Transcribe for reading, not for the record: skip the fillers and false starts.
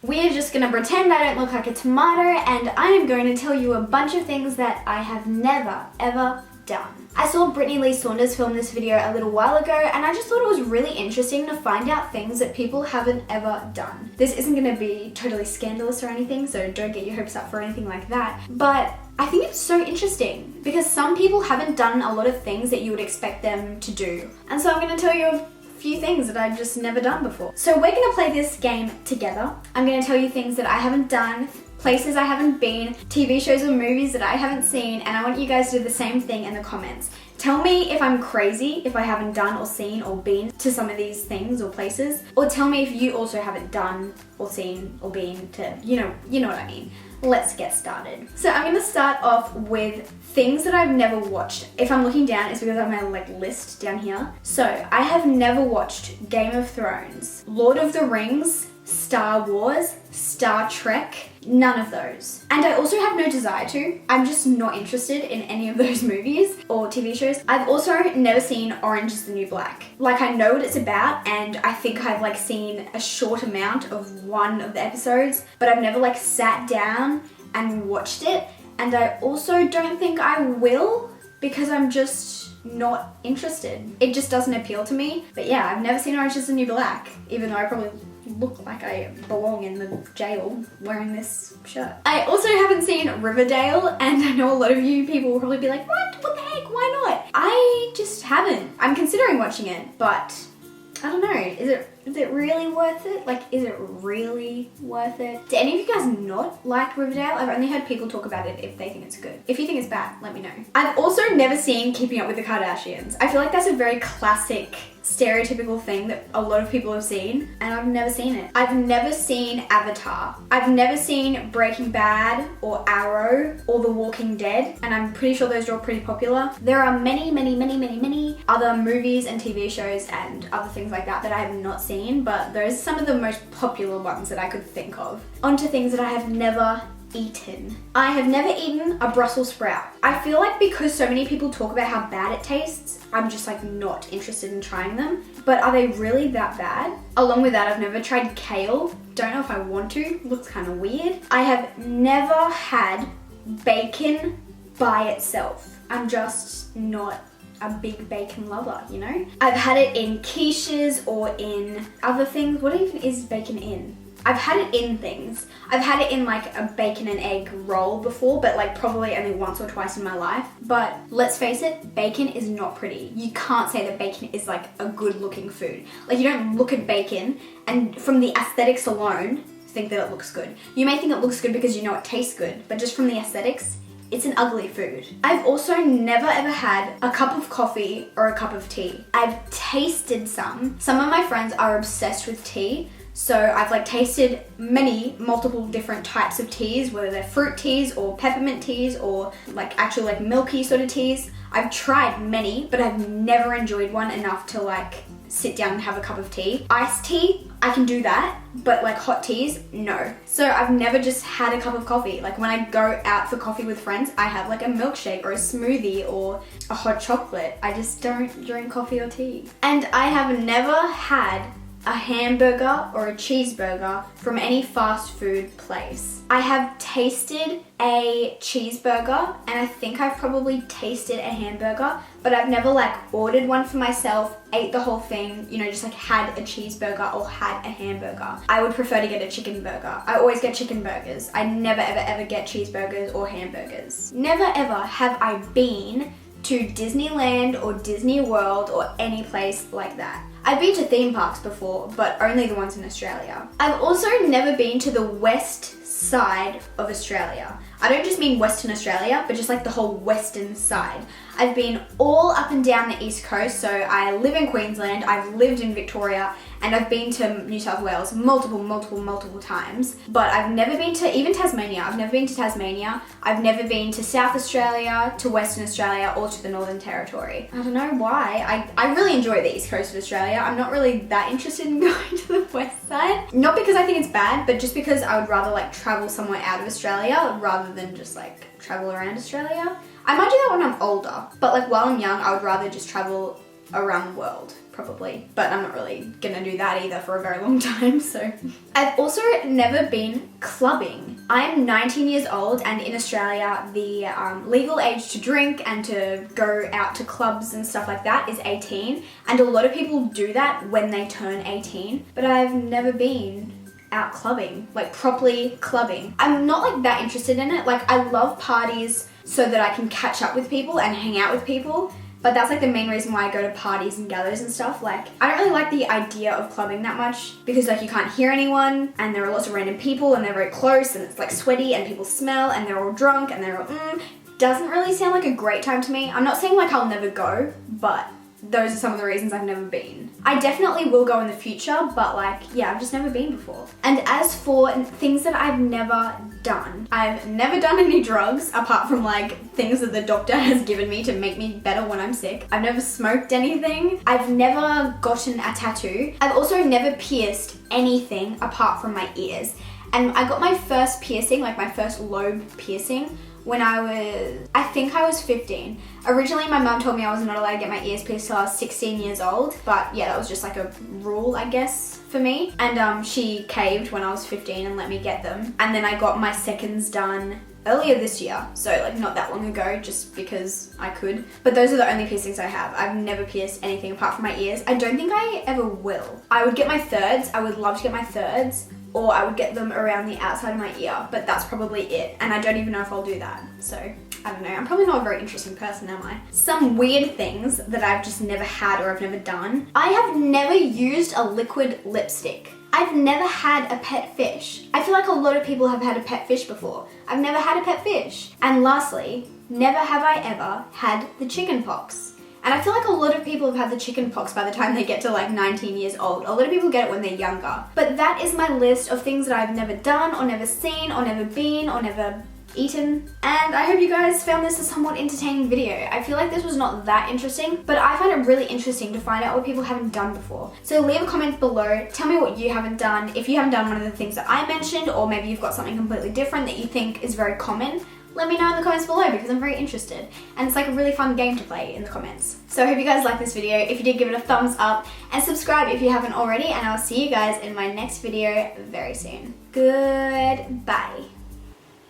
We're just gonna pretend I don't look like a tomato, and I am going to tell you a bunch of things that I have never, ever done. I saw Brittany Lee Saunders film this video a little while ago, and I just thought it was really interesting to find out things that people haven't ever done. This isn't gonna be totally scandalous or anything, so don't get your hopes up for anything like that, but I think it's so interesting because some people haven't done a lot of things that you would expect them to do. And so I'm gonna tell you a few things that I've just never done before. So we're gonna play this game together. I'm gonna tell you things that I haven't done, places I haven't been, TV shows or movies that I haven't seen, and I want you guys to do the same thing in the comments. Tell me if I'm crazy, if I haven't done or seen or been to some of these things or places, or tell me if you also haven't done or seen or been to, you know what I mean. Let's get started. So I'm gonna start off with things that I've never watched. If I'm looking down, it's because I have my list down here. So I have never watched Game of Thrones, Lord of the Rings, Star Wars, Star Trek, none of those. And I also have no desire to. I'm just not interested in any of those movies or TV shows. I've also never seen Orange is the New Black. I know what it's about, and I think I've seen a short amount of one of the episodes, but I've never sat down and watched it. And I also don't think I will because I'm just not interested. It just doesn't appeal to me. But yeah, I've never seen Orange is the New Black, even though I probably look like I belong in the jail wearing this shirt. I also haven't seen Riverdale, and I know a lot of you people will probably be like, what the heck, why not? I just haven't. I'm considering watching it, but I don't know, is it really worth it? Is it really worth it? Do any of you guys not like Riverdale? I've only heard people talk about it if they think it's good. If you think it's bad, let me know. I've also never seen Keeping Up with the Kardashians. I feel like that's a very classic stereotypical thing that a lot of people have seen, and I've never seen it. I've never seen Avatar. I've never seen Breaking Bad or Arrow or The Walking Dead, and I'm pretty sure those are all pretty popular. There are many other movies and TV shows and other things like that that I have not seen, but those are some of the most popular ones that I could think of. On to things that I have never eaten. I have never eaten a Brussels sprout. I feel like because so many people talk about how bad it tastes, I'm just not interested in trying them. But are they really that bad? Along with that, I've never tried kale. Don't know if I want to. Looks kind of weird. I have never had bacon by itself. I'm just not a big bacon lover, you know? I've had it in quiches or in other things. What even is bacon in? I've had it in things. I've had it in a bacon and egg roll before, but probably only once or twice in my life. But let's face it, bacon is not pretty. You can't say that bacon is a good looking food. You don't look at bacon and from the aesthetics alone, think that it looks good. You may think it looks good because you know it tastes good, but just from the aesthetics, it's an ugly food. I've also never ever had a cup of coffee or a cup of tea. I've tasted some. Some of my friends are obsessed with tea. So I've tasted multiple different types of teas, whether they're fruit teas or peppermint teas or actual milky sort of teas. I've tried many, but I've never enjoyed one enough to sit down and have a cup of tea. Iced tea, I can do that, but hot teas, no. So I've never just had a cup of coffee. When I go out for coffee with friends, I have a milkshake or a smoothie or a hot chocolate. I just don't drink coffee or tea. And I have never had a hamburger or a cheeseburger from any fast food place. I have tasted a cheeseburger, and I think I've probably tasted a hamburger, but I've never ordered one for myself, ate the whole thing, just had a cheeseburger or had a hamburger. I would prefer to get a chicken burger. I always get chicken burgers. I never ever get cheeseburgers or hamburgers. Never ever have I been to Disneyland or Disney World or any place like that. I've been to theme parks before, but only the ones in Australia. I've also never been to the west side of Australia. I don't just mean Western Australia, but just the whole western side. I've been all up and down the east coast, so I live in Queensland, I've lived in Victoria, and I've been to New South Wales multiple times. But I've never been to even Tasmania. I've never been to Tasmania. I've never been to South Australia, to Western Australia, or to the Northern Territory. I don't know why. I really enjoy the east coast of Australia. I'm not really that interested in going to the west side. Not because I think it's bad, but just because I would rather travel somewhere out of Australia rather than just travel around Australia. I might do that when I'm older, but while I'm young, I would rather just travel around the world, probably. But I'm not really gonna do that either for a very long time, so. I've also never been clubbing. I'm 19 years old, and in Australia, the legal age to drink and to go out to clubs and stuff like that is 18. And a lot of people do that when they turn 18, but I've never been out clubbing, like properly clubbing. I'm not like that interested in it. Like, I love parties so that I can catch up with people and hang out with people. But that's like the main reason why I go to parties and gathers and stuff. Like, I don't really like the idea of clubbing that much because like you can't hear anyone and there are lots of random people and they're very close and it's like sweaty and people smell and they're all drunk and they're all doesn't really sound like a great time to me. I'm not saying like I'll never go, but those are some of the reasons I've never been. I definitely will go in the future, but like, yeah, I've just never been before. And as for things that I've never done, I've never done any drugs apart from like things that the doctor has given me to make me better when I'm sick. I've never smoked anything. I've never gotten a tattoo. I've also never pierced anything apart from my ears. And I got my first piercing, like my first lobe piercing, when I think I was 15. Originally, my mum told me I was not allowed to get my ears pierced till I was 16 years old. But yeah, that was just like a rule, I guess, for me. And she caved when I was 15 and let me get them. And then I got my seconds done earlier this year. So like not that long ago, just because I could. But those are the only piercings I have. I've never pierced anything apart from my ears. I don't think I ever will. I would get my thirds. I would love to get my thirds. Or I would get them around the outside of my ear, but that's probably it. And I don't even know if I'll do that. So, I don't know. I'm probably not a very interesting person, am I? Some weird things that I've just never had or I've never done. I have never used a liquid lipstick. I've never had a pet fish. I feel like a lot of people have had a pet fish before. I've never had a pet fish. And lastly, never have I ever had the chicken pox. And I feel like a lot of people have had the chicken pox by the time they get to like 19 years old. A lot of people get it when they're younger. But that is my list of things that I've never done or never seen or never been or never eaten. And I hope you guys found this a somewhat entertaining video. I feel like this was not that interesting, but I found it really interesting to find out what people haven't done before. So leave a comment below, tell me what you haven't done, if you haven't done one of the things that I mentioned, or maybe you've got something completely different that you think is very common. Let me know in the comments below because I'm very interested. And it's like a really fun game to play in the comments. So I hope you guys liked this video. If you did, give it a thumbs up and subscribe if you haven't already, and I'll see you guys in my next video very soon. Goodbye.